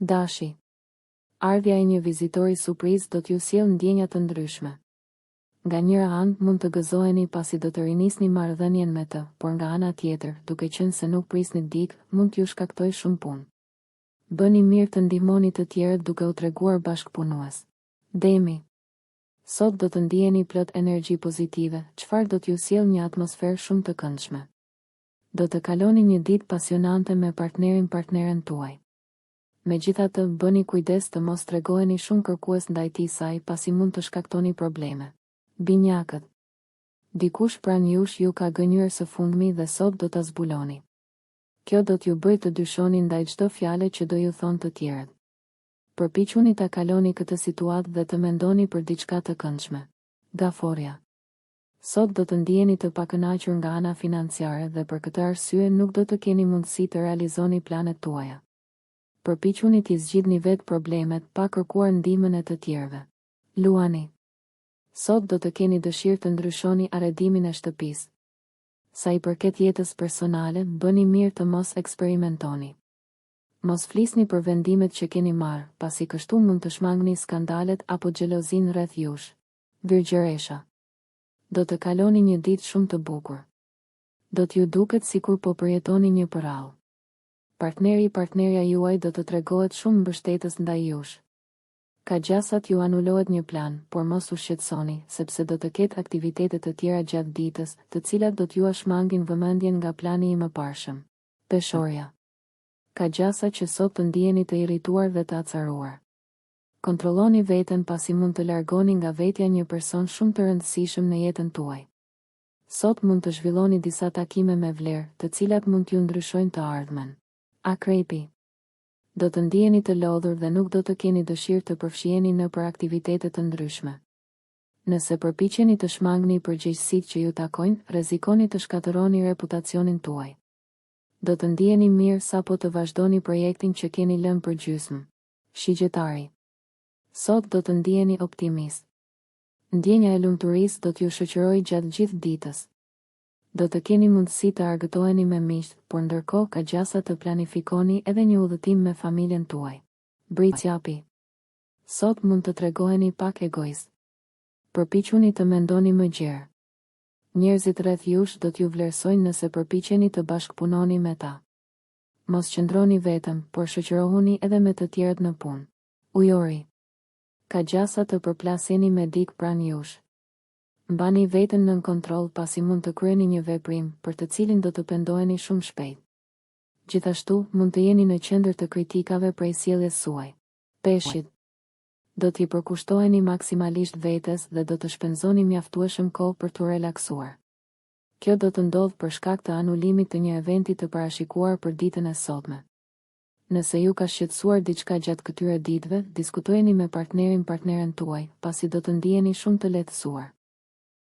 Dashi. Ardhja e një vizitori surprizë do t'ju sjellë ndjenja të ndryshme. Nga njëra anë mund të gëzoheni pasi do të rinisni marrëdhënien me të, por nga ana tjetër, duke qenë se nuk prisni dikë, mund t'ju shkaktoj shumë punë. Bëni mirë të ndihmoni të tjerët duke u treguar bashkëpunues. Demi. Sot do të ndiheni plot energji pozitive, çfarë do t'ju sjellë një atmosferë shumë të këndshme. Do të kaloni një ditë pasionante me partneren tuaj. Megjithatë, bëni kujdes të mos tregoheni shumë kërkues ndaj tij saj pasi mund të shkaktoni probleme. Binjakët. Dikush pranë jush ju ka gënjur së fundmi dhe sot do ta zbuloni. Kjo do t'ju bëjë të dyshoni ndaj çdo fjale që do ju thonë të tjerët. Përpiquni ta kaloni këtë situatë dhe të mendoni për diçka të këndshme. Gaforja. Sot do të ndiheni të pakënaqur nga ana financiare dhe për këtë arsye nuk do të keni mundësi të realizoni planet tuaja. Përpiquni t'i zgjidhni vetë problemet pa kërkuar ndihmën e të tjerëve. Luani. Sot do të keni dëshirë të ndryshoni arredimin e shtëpisë. Sa i përket jetës personale, bëni mirë të mos eksperimentoni. Mos flisni për vendimet që keni marrë, pasi kështu mund të shmangni skandalet apo xhelozin rreth jush. Virgjëresha. Do të kaloni një ditë shumë të bukur. Do t'ju duket sikur po përjetoni një përrall. Partnerja juaj do të tregohet shumë mbështetës ndaj jush. Ka gjasat ju anulohet një plan, por mos u shqetësoni, sepse do të ketë aktivitete të tjera gjatë ditës, të cilat do t'ju shmangin vëmendjen nga plani i mëparshëm. Peshorja. Ka gjasa që sot të ndiheni të irrituar dhe të acaruar. Kontrolloni veten pasi mund të largoni nga vetja një person shumë të rëndësishëm në jetën tuaj. Sot mund të zhvilloni disa takime me vlerë, të cilat mund t'ju ndryshojnë të ardhmen. Akrepi. Do të ndiheni të lodhur dhe nuk do të keni dëshirë të përfshiheni në për aktivitete të ndryshme. Nëse përpiqeni të shmangni përgjegjësitë që ju takojnë, rrezikoni të shkatërroni reputacionin tuaj. Do të ndiheni mirë sapo të vazhdoni projektin që keni lënë për gjysmë. Shigjetari. Sot do të ndiheni optimist. Ndjenja e lumturisë do t'ju shoqërojë gjatë gjithë ditës. Do të keni mundësi të argëtoheni me miqt, por ndërkohë ka gjasa të planifikoni edhe një udhëtim me familjen tuaj. Bricjapi. Sot mund të tregoheni pak egoist. Përpiquni të mendoni më gjerë. Njerëzit rreth jush do t'ju vlerësojnë nëse përpiqeni të bashkëpunoni me ta. Mos qëndroni vetëm, por shoqërohuni edhe me të tjerët në punë. Ujori. Ka gjasa të përplaseni me dikë pranë jush. Mbani veten nën kontroll pasi mund të kryeni një veprim për të cilin do të pendoheni shumë shpejt. Gjithashtu, mund të jeni në qendër të kritikave prej sjelljes suaj. Peshqit. Do t'i përkushtoheni maksimalisht vetes dhe do të shpenzoni mjaftueshëm kohë për t'u relaksuar. Kjo do të ndodhë për shkak të anulimit të një eventi të parashikuar për ditën e sotme. Nëse ju ka shqetësuar diçka gjatë këtyre ditëve, diskutojeni me partneren tuaj, pasi do të ndiheni shumë të lehtësuar.